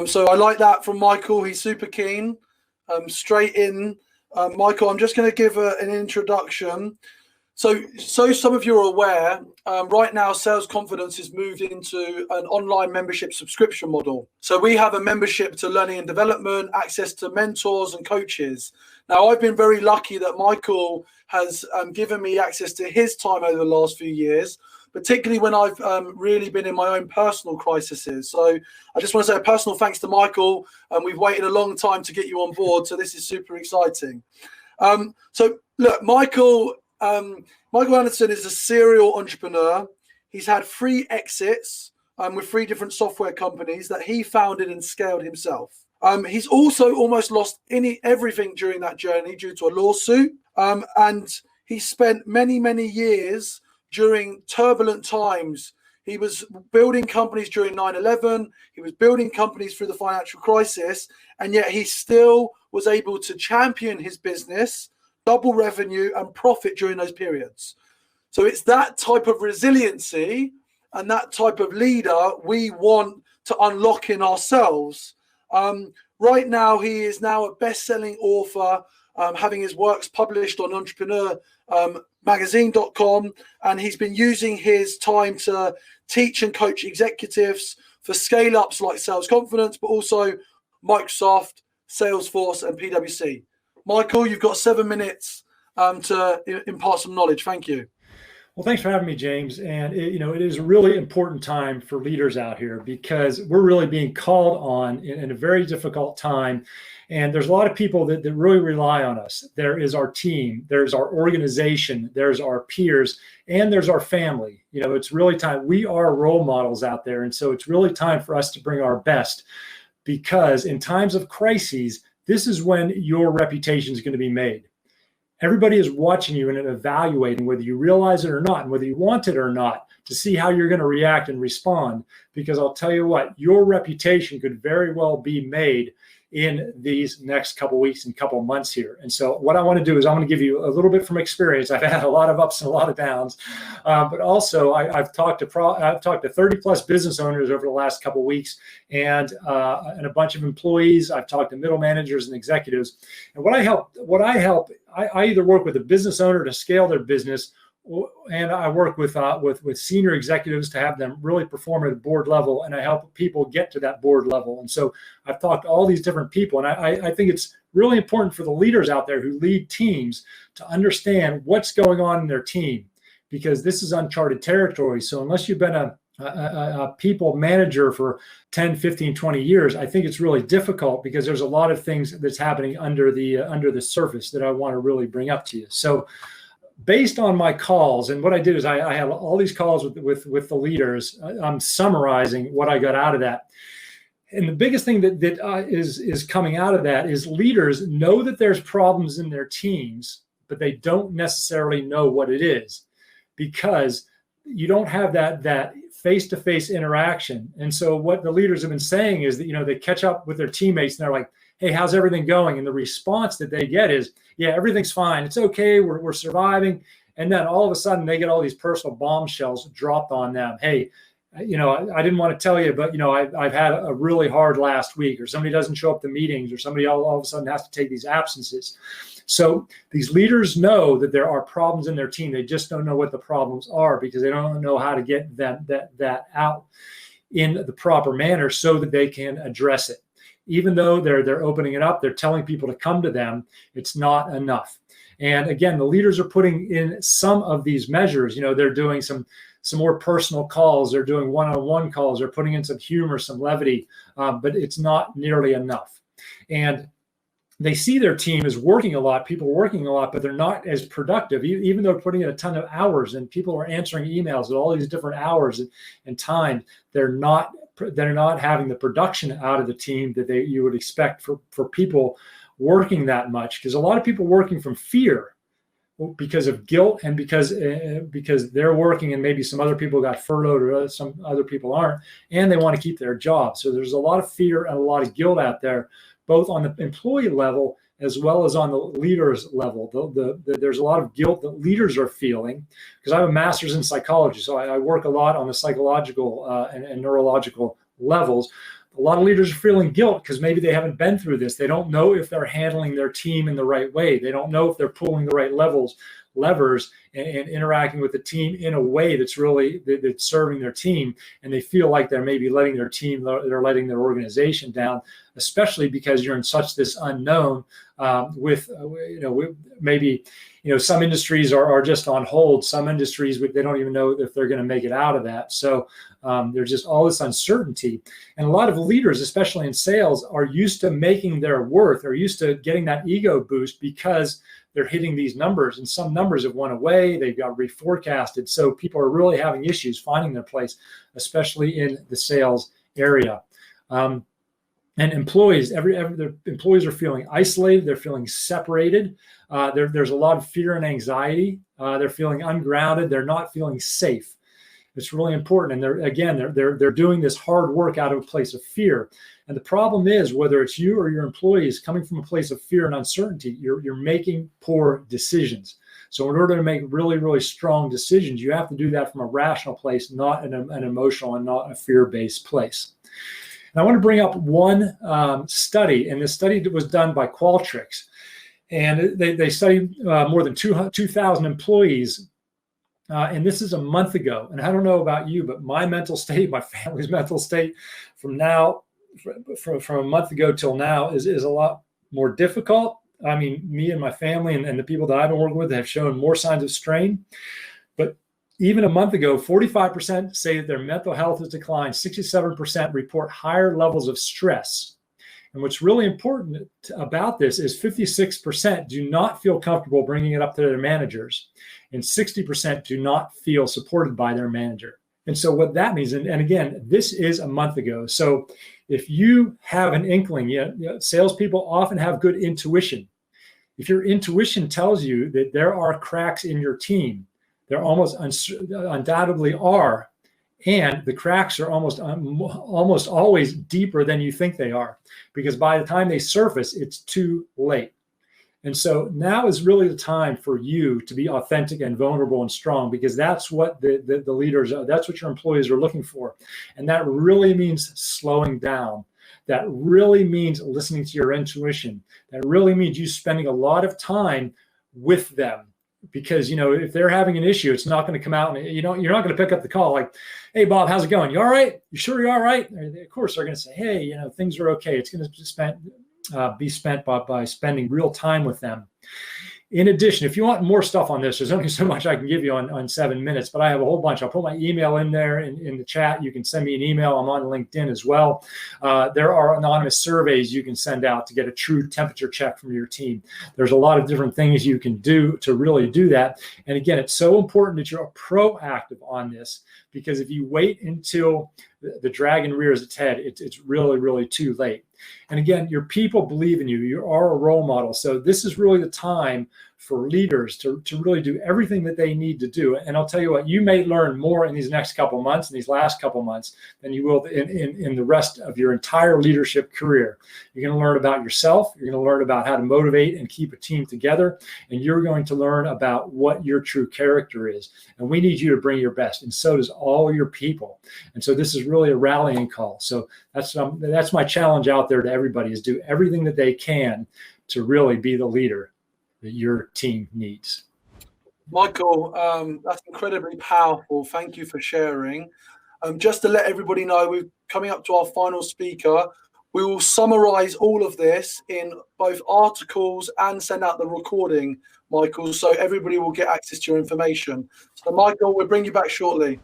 So I like that from Michael. He's super keen. Straight in. Michael, I'm just going to give an introduction. So some of you are aware, right now Sales Confidence has moved into an online membership subscription model. So we have a membership to learning and development, access to mentors and coaches. Now, I've been very lucky that Michael has given me access to his time over the last few years, particularly when I've really been in my own personal crises. So I just want to say a personal thanks to Michael. We've waited a long time to get you on board, so this is super exciting. So look, Michael Anderson is a serial entrepreneur. He's had 3 exits with 3 different software companies that he founded and scaled himself. He's also almost lost everything during that journey due to a lawsuit. And he spent many years during turbulent times. He was building companies during 9/11. He was building companies through the financial crisis. And yet he still was able to champion his business, double revenue and profit during those periods. So it's that type of resiliency and that type of leader we want to unlock in ourselves. Right now, he is now a best-selling author, having his works published on entrepreneurmagazine.com, and he's been using his time to teach and coach executives for scale-ups like Sales Confidence, but also Microsoft, Salesforce, and PwC. Michael, you've got 7 minutes to impart some knowledge. Thank you. Well, thanks for having me, James. And it is a really important time for leaders out here because we're really being called on in a very difficult time. And there's a lot of people that really rely on us. There is our team, there's our organization, there's our peers, and there's our family. It's really time. We are role models out there. And so it's really time for us to bring our best, because in times of crises, this is when your reputation is going to be made. Everybody is watching you and evaluating whether you realize it or not, and whether you want it or not, to see how you're going to react and respond. Because I'll tell you what, your reputation could very well be made in these next couple of weeks and couple of months here. And so what I want to do is I'm going to give you a little bit from experience. I've had a lot of ups and a lot of downs, but also I've talked to 30 plus business owners over the last couple of weeks, and a bunch of employees. I've talked to middle managers and executives. And I either work with a business owner to scale their business, and I work with senior executives to have them really perform at a board level, and I help people get to that board level. And so I've talked to all these different people, and I think it's really important for the leaders out there who lead teams to understand what's going on in their team, because this is uncharted territory. So unless you've been a people manager for 10, 15, 20 years, I think it's really difficult, because there's a lot of things that's happening under the surface that I want to really bring up to you. So based on my calls, and what I did is I had all these calls with the leaders. I'm summarizing what I got out of that. And the biggest thing that is coming out of that is leaders know that there's problems in their teams, but they don't necessarily know what it is, because you don't have that face-to-face interaction. And so what the leaders have been saying is that, they catch up with their teammates and they're like, hey, how's everything going? And the response that they get is, yeah, everything's fine. It's okay. We're surviving. And then all of a sudden they get all these personal bombshells dropped on them. Hey, I didn't want to tell you, but, I've had a really hard last week, or somebody doesn't show up to meetings, or somebody all of a sudden has to take these absences. So these leaders know that there are problems in their team. They just don't know what the problems are, because they don't know how to get that out in the proper manner so that they can address it. Even though they're opening it up, they're telling people to come to them, it's not enough. And again, the leaders are putting in some of these measures. They're doing some more personal calls. They're doing one-on-one calls. They're putting in some humor, some levity, but it's not nearly enough. And they see their team as working a lot, people working a lot, but they're not as productive, even though they're putting in a ton of hours and people are answering emails at all these different hours and time. They're not having the production out of the team that you would expect for people working that much, because a lot of people working from fear, because of guilt, and because they're working and maybe some other people got furloughed or some other people aren't, and they want to keep their job. So there's a lot of fear and a lot of guilt out there, both on the employee level as well as on the leaders level. There's a lot of guilt that leaders are feeling, because I have a master's in psychology, so I work a lot on the psychological and neurological levels. A lot of leaders are feeling guilt because maybe they haven't been through this. They don't know if they're handling their team in the right way. They don't know if they're pulling the right levers and interacting with the team in a way that's really that's serving their team, and they feel like they're maybe letting their team, they're letting their organization down, especially because you're in such this unknown with maybe some industries are just on hold. Some industries, they don't even know if they're going to make it out of that. So there's just all this uncertainty, and a lot of leaders, especially in sales, are used to making their worth, are used to getting that ego boost because they're hitting these numbers, and some numbers have went away. They've got reforecasted. So people are really having issues finding their place, especially in the sales area. And employees, their employees are feeling isolated. They're feeling separated. There's a lot of fear and anxiety. They're feeling ungrounded. They're not feeling safe. It's really important. And they're doing this hard work out of a place of fear. And the problem is, whether it's you or your employees coming from a place of fear and uncertainty, you're making poor decisions. So in order to make really, really strong decisions, you have to do that from a rational place, not an emotional and not a fear-based place. And I want to bring up one study, and this study was done by Qualtrics. And they studied more than 2,000 employees. And this is a month ago. And I don't know about you, but my mental state, my family's mental state from a month ago till now is a lot more difficult. I mean, me and my family and the people that I've been working with have shown more signs of strain. But even a month ago, 45% say that their mental health has declined. 67% report higher levels of stress. And what's really important about this is 56% do not feel comfortable bringing it up to their managers, and 60% do not feel supported by their manager. And so what that means, and again, this is a month ago. So if you have an inkling, salespeople often have good intuition. If your intuition tells you that there are cracks in your team, there almost undoubtedly are, and the cracks are almost always deeper than you think they are, because by the time they surface, it's too late. And so now is really the time for you to be authentic and vulnerable and strong, because that's what the leaders are. That's what your employees are looking for. And that really means slowing down. That really means listening to your intuition. That really means you spending a lot of time with them. Because, if they're having an issue, it's not going to come out and, you're not going to pick up the call like, hey, Bob, how's it going? You all right? You sure you're all right? Of course, they're going to say, hey, things are okay. It's going to be spent by spending real time with them. In addition, if you want more stuff on this, there's only so much I can give you on 7 minutes, but I have a whole bunch. I'll put my email in there in the chat. You can send me an email. I'm on LinkedIn as well. There are anonymous surveys you can send out to get a true temperature check from your team. There's a lot of different things you can do to really do that. And again, it's so important that you're proactive on this, because if you wait until the dragon rears its head, it's really, really too late. And again, your people believe in you. You are a role model. So this is really the time for leaders to really do everything that they need to do. And I'll tell you what, you may learn more in these next couple of months, in these last couple of months, than you will in the rest of your entire leadership career. You're going to learn about yourself. You're going to learn about how to motivate and keep a team together. And you're going to learn about what your true character is. And we need you to bring your best. And so does all your people. And so this is really a rallying call. So that's my challenge out there to everybody, is do everything that they can to really be the leader that your team needs. Michael, that's incredibly powerful. Thank you for sharing. Just to let everybody know, we're coming up to our final speaker. We will summarize all of this in both articles and send out the recording, Michael, so everybody will get access to your information. So, Michael, we'll bring you back shortly.